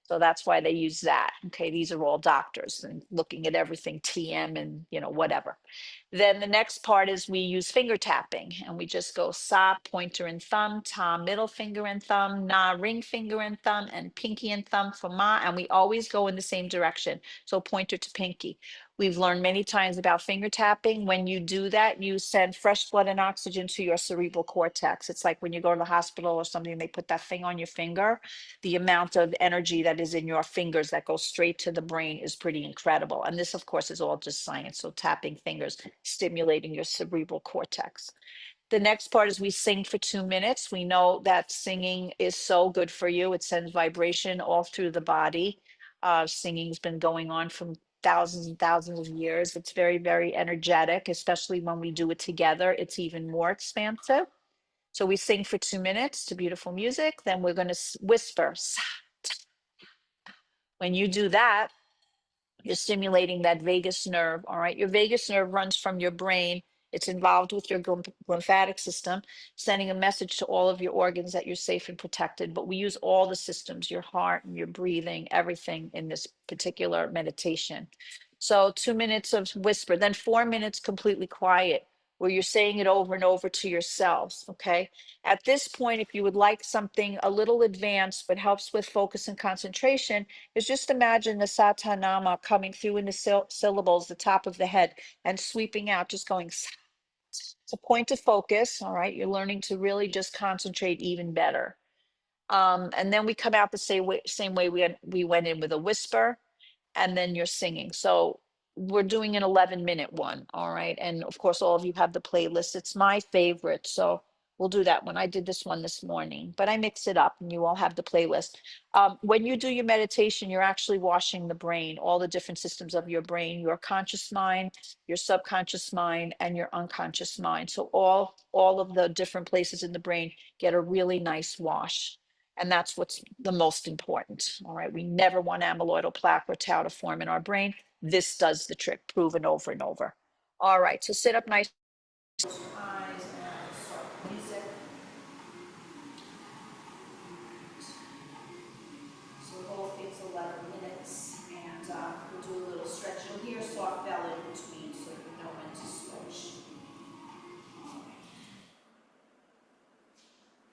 So that's why they use that. Okay, these are all doctors and looking at everything TM and whatever. Then the next part is we use finger tapping and we just go sa, pointer and thumb, ta, middle finger and thumb, na, ring finger and thumb, and pinky and thumb for ma. And we always go in the same direction. So pointer to pinky. We've learned many times about finger tapping. When you do that, you send fresh blood and oxygen to your cerebral cortex. It's like when you go to the hospital or something, they put that thing on your finger. The amount of energy that is in your fingers that goes straight to the brain is pretty incredible. And this, of course, is all just science. So tapping fingers, stimulating your cerebral cortex. The next part is we sing for 2 minutes. We know that singing is so good for you. It sends vibration all through the body. Singing's been going on from thousands and thousands of years. It's very, very energetic, especially when we do it together. It's even more expansive. So we sing for 2 minutes to beautiful music. Then we're going to whisper. When you do that, you're stimulating that vagus nerve. All right. Your vagus nerve runs from your brain. It's involved with your lymphatic system, sending a message to all of your organs that you're safe and protected. But we use all the systems, your heart and your breathing, everything in this particular meditation. So 2 minutes of whisper, then 4 minutes completely quiet, where you're saying it over and over to yourselves. Okay. At this point, if you would like something a little advanced, but helps with focus and concentration, is just imagine the satanama coming through in the syllables, the top of the head, and sweeping out, just going. It's a point of focus. All right. You're learning to really just concentrate even better. And then we come out the same way we went in with a whisper, and then you're singing. So we're doing an 11-minute one. All right. And of course, all of you have the playlist. It's my favorite. So we'll do that one. I did this one this morning, but I mix it up and you all have the playlist. When you do your meditation, you're actually washing the brain, all the different systems of your brain, your conscious mind, your subconscious mind, and your unconscious mind. So all of the different places in the brain get a really nice wash. And that's what's the most important. All right. We never want amyloidal plaque or tau to form in our brain. This does the trick, proven over and over. All right. So sit up nice. Close your eyes and I'll start the music. So the whole thing's 11 minutes. And we'll do a little stretch. You'll hear a soft bell in between so you know when to switch. All right.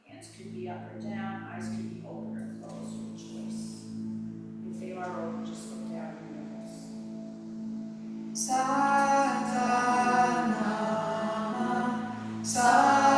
Hands could be up or down. Eyes could be open or closed, your choice. If they are open, just look down your nose. Satanama, Satanama.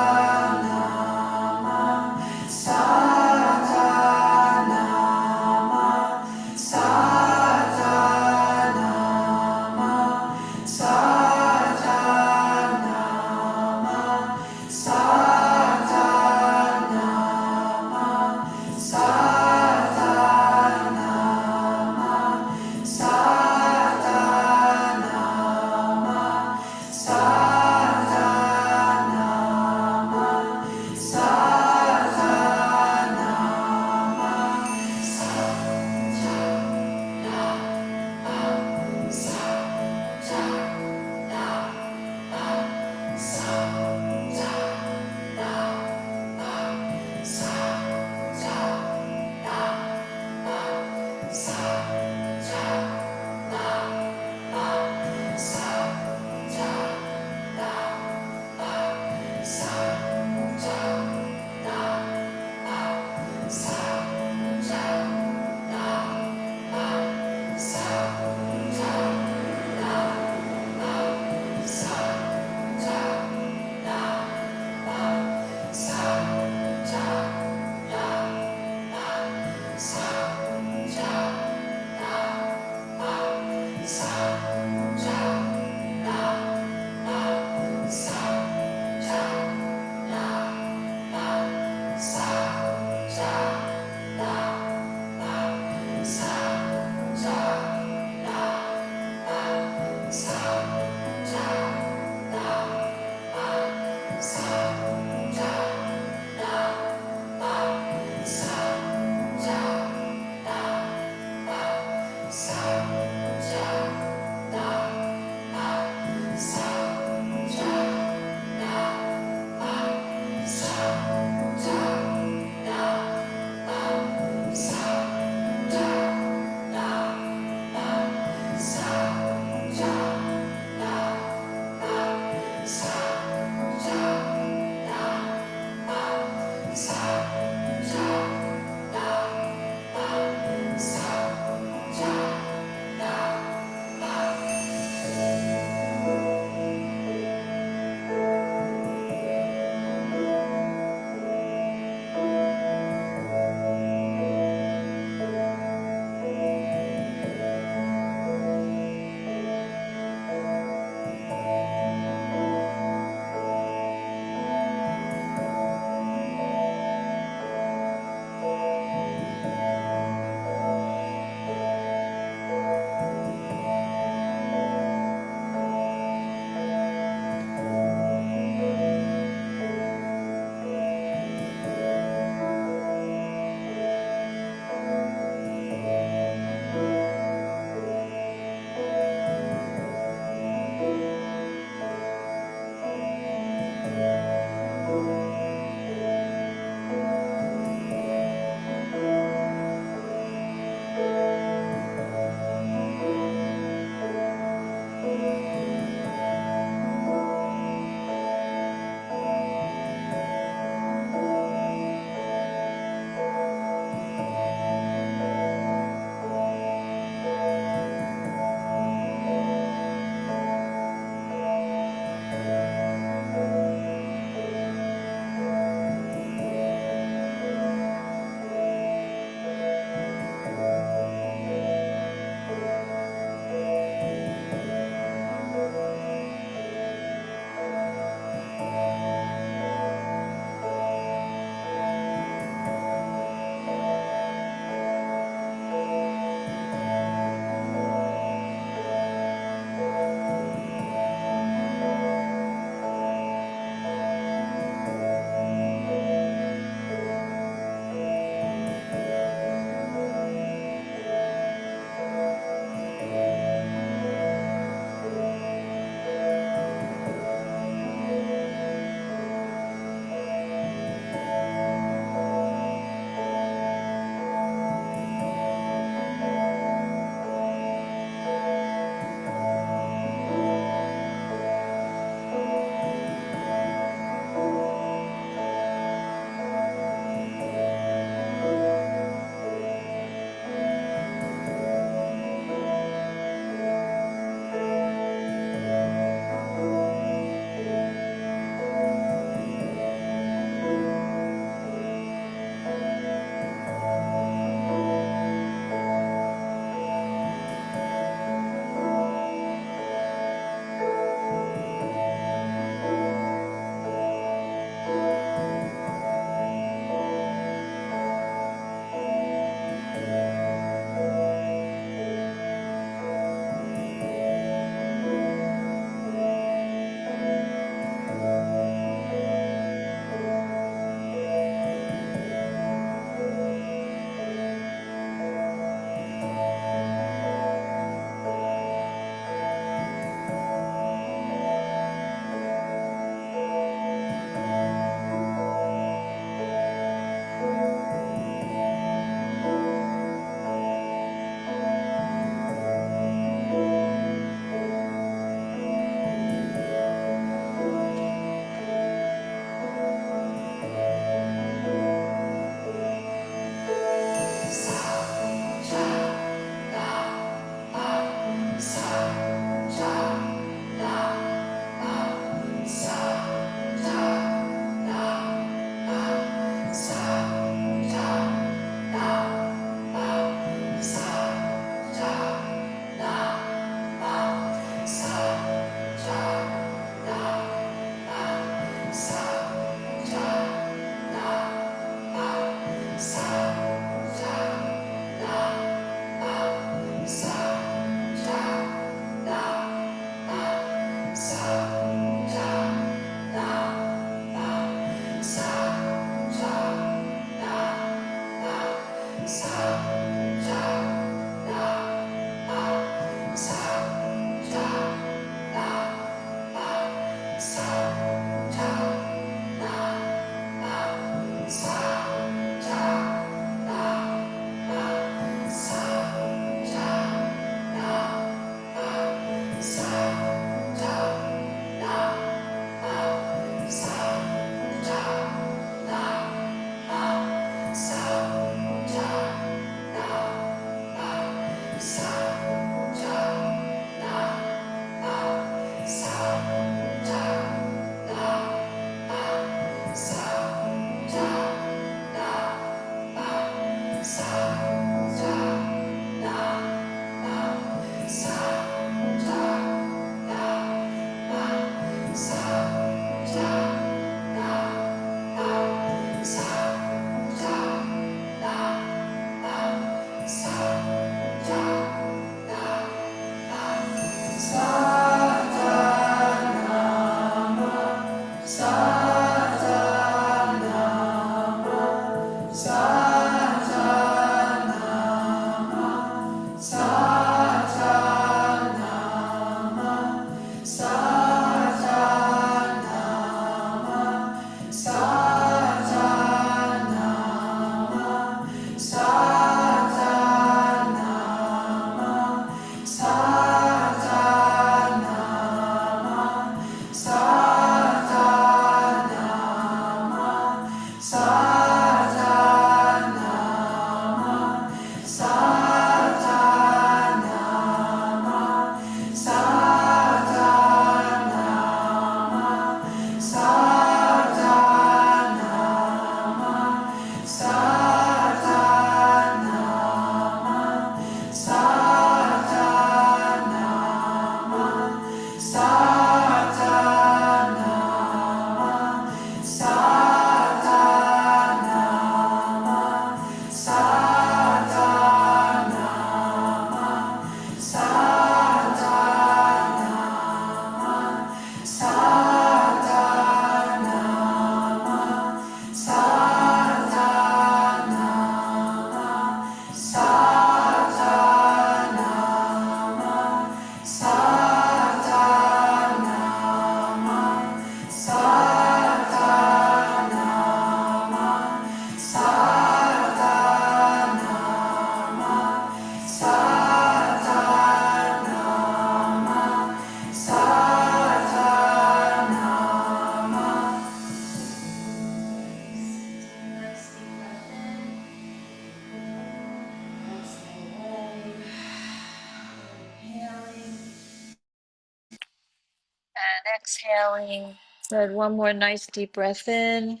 And exhaling. Good. One more nice deep breath in.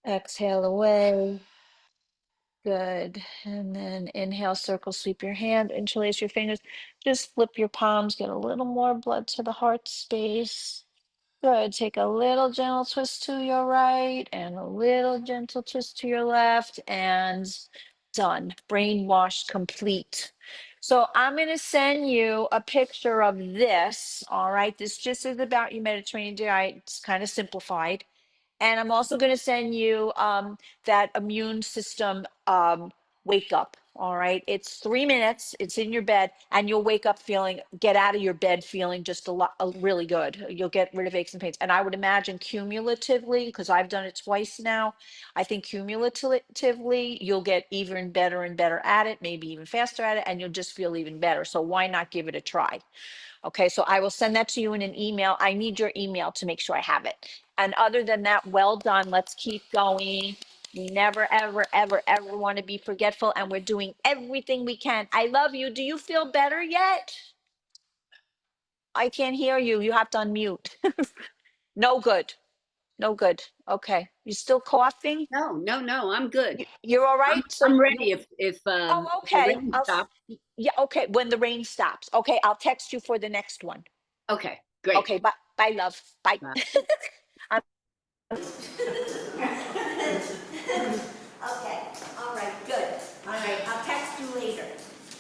Exhale away. Good. And then inhale, circle, sweep your hand, interlace your fingers. Just flip your palms, get a little more blood to the heart space. Good. Take a little gentle twist to your right and a little gentle twist to your left, and done. Brainwash complete. So I'm going to send you a picture of this. All right. This just is about your Mediterranean diet. It's kind of simplified. And I'm also going to send you that immune system wake up. All right. It's 3 minutes. It's in your bed, and you'll wake up feeling, get out of your bed feeling just a lot, really good. You'll get rid of aches and pains. And I would imagine cumulatively, because I've done it twice now, I think cumulatively you'll get even better and better at it, maybe even faster at it, and you'll just feel even better. So why not give it a try? Okay, so I will send that to you in an email. I need your email to make sure I have it. And other than that, well done. Let's keep going. We never, ever, ever, ever want to be forgetful, and we're doing everything we can. I love you. Do you feel better yet? I can't hear you. You have to unmute. No good. No good. Okay. You still coughing? No, I'm good. You're all right? I'm So ready if oh, the okay. rain stops. Yeah, okay. When the rain stops. Okay, I'll text you for the next one. Okay, great. Okay, bye. Bye, love. Bye. Bye. Okay, all right, good. All right, I'll text you later.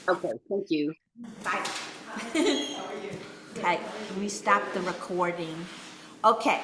Okay, thank you. Bye. Okay, we stop the recording. Okay.